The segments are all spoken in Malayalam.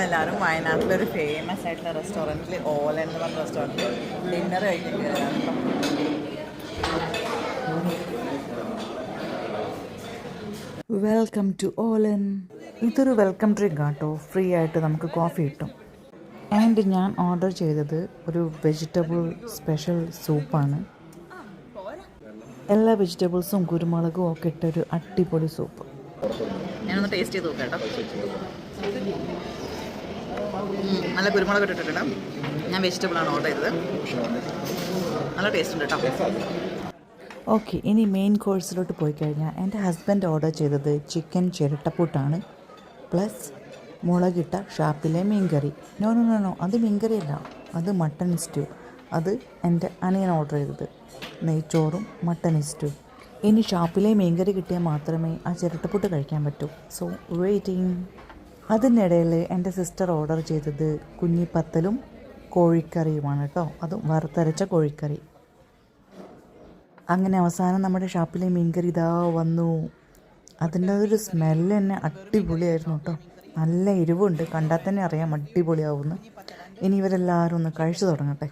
നമ്മളെല്ലാവരും വയനാട്ടിലൊരു ഫേമസ് ആയിട്ടുള്ള റെസ്റ്റോറൻറ്റിൽ ഓലൻ എന്ന് പറഞ്ഞ റെസ്റ്റോറൻറ്റിൽ ഡിന്നർ കഴിക്കുന്നത്. വെൽക്കം ടു ഓലൻ. ഇതൊരു വെൽക്കം ഡ്രിങ്ക് ആട്ടോ, ഫ്രീ ആയിട്ട് നമുക്ക് കോഫി കിട്ടും. ആൻഡ് ഞാൻ ഓർഡർ ചെയ്തത് ഒരു വെജിറ്റബിൾ സ്പെഷ്യൽ സൂപ്പാണ്. എല്ലാ വെജിറ്റബിൾസും കുരുമുളകും ഒക്കെ ഇട്ടൊരു അടിപൊളി സൂപ്പ്. ഞാനൊന്ന് ടേസ്റ്റ് ചെയ്ത് നോക്കാം കേട്ടോ. നല്ല കുരുമുളക് ഇട്ടിട്ടുണ്ട്. ഞാൻ വെജിറ്റബിളാണ് ഓർഡർ ചെയ്തത്. നല്ല ടേസ്റ്റ് ഉണ്ട് കേട്ടോ. ഓക്കെ, ഇനി മെയിൻ കോഴ്സിലോട്ട് പോയി കഴിഞ്ഞാൽ എൻ്റെ ഹസ്ബൻഡ് ഓർഡർ ചെയ്തത് ചിക്കൻ ചിരട്ടപ്പൂട്ടാണ് പ്ലസ് മുളകിട്ട ഷാപ്പിലെ മീൻകറി. നോ അത് മീൻകറിയല്ല, അത് മട്ടൺ സ്റ്റൂ. അത് എൻ്റെ അനിയൻ ഓർഡർ ചെയ്തത് നെയ്ച്ചോറും മട്ടൺ സ്റ്റൂ. ഇനി ഷാപ്പിലെ മീൻകറി കിട്ടിയാൽ മാത്രമേ ആ ചിരട്ടപ്പൂട്ട് കഴിക്കാൻ പറ്റൂ. So waiting. അതിനിടയിൽ എൻ്റെ സിസ്റ്റർ ഓർഡർ ചെയ്തത് കുഞ്ഞിപ്പത്തലും കോഴിക്കറിയുമാണ് കേട്ടോ. അതും വറുത്തരച്ച കോഴിക്കറി. അങ്ങനെ അവസാനം നമ്മുടെ ഷാപ്പിലെ മീൻകറി ഇതാ വന്നു. അതിൻ്റെ ഒരു സ്മെല്ല് തന്നെ അടിപൊളിയായിരുന്നു കേട്ടോ. നല്ല എരിവുണ്ട്, കണ്ടാൽ തന്നെ അറിയാം അടിപൊളിയാവുമെന്ന്. ഇനി ഇവരെല്ലാവരും ഒന്ന് കഴിച്ചു തുടങ്ങട്ടെ.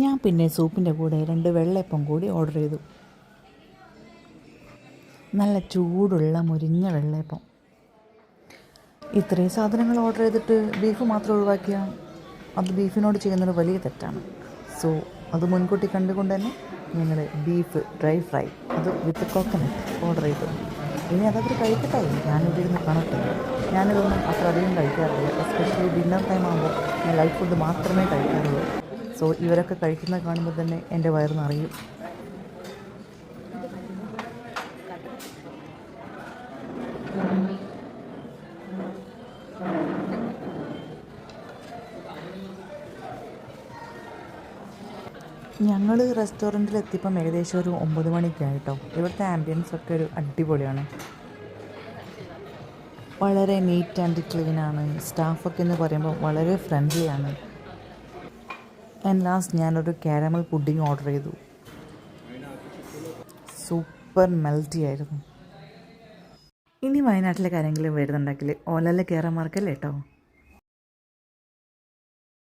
ഞാൻ പിന്നെ സൂപ്പിൻ്റെ കൂടെ 2 വെള്ളയപ്പം കൂടി ഓർഡർ ചെയ്തു. നല്ല ചൂടുള്ള മുരിഞ്ഞ വെള്ളയപ്പം. ഇത്രയും സാധനങ്ങൾ ഓർഡർ ചെയ്തിട്ട് ബീഫ് മാത്രം ഒഴിവാക്കിയാൽ അത് ബീഫിനോട് ചെയ്യുന്നത് വലിയ തെറ്റാണ്. സോ അത് മുൻകൂട്ടി കണ്ടുകൊണ്ട് തന്നെ ഞങ്ങൾ ബീഫ് ഡ്രൈ ഫ്രൈ അത് വിത്ത് കോക്കനട്ട് ഓർഡർ ചെയ്തു. ഇനി അതവർ കഴിക്കട്ടെ, ഞാനിവിടെ ഇരുന്ന് കാണട്ടെ. ഞാനിതൊന്നും അത്ര അധികം കഴിക്കാറില്ല. എസ്പെഷ്യലി ഡിന്നർ ടൈം ആകുമ്പോൾ ഞാൻ ലൈറ്റ് ഫുഡ് മാത്രമേ കഴിക്കാറുള്ളൂ. സോ ഇവരൊക്കെ കഴിക്കുന്നത് കാണുമ്പോൾ തന്നെ എൻ്റെ വയറ് നിറയും. ഞങ്ങൾ റെസ്റ്റോറൻറ്റിൽ എത്തിയപ്പം ഏകദേശം ഒരു 9 മണിക്ക് ആയിട്ടോ. ഇവിടുത്തെ ആംബിയൻസ് ഒക്കെ ഒരു അടിപൊളിയാണ്. വളരെ നീറ്റ് ആൻഡ് ക്ലീനാണ്. സ്റ്റാഫൊക്കെ എന്ന് പറയുമ്പോൾ വളരെ ഫ്രണ്ട്ലിയാണ്. ആൻഡ് ലാസ്റ്റ് ഞാനൊരു കാരമൽ പുഡിംഗ് ഓർഡർ ചെയ്തു. സൂപ്പർ മെൽറ്റി ആയിരുന്നു. ഇനി വയനാട്ടിലെ കാര്യങ്ങളും വരുന്നുണ്ടെങ്കിൽ ഓലയിൽ കയറാൻ മറക്കല്ലേ കേട്ടോ.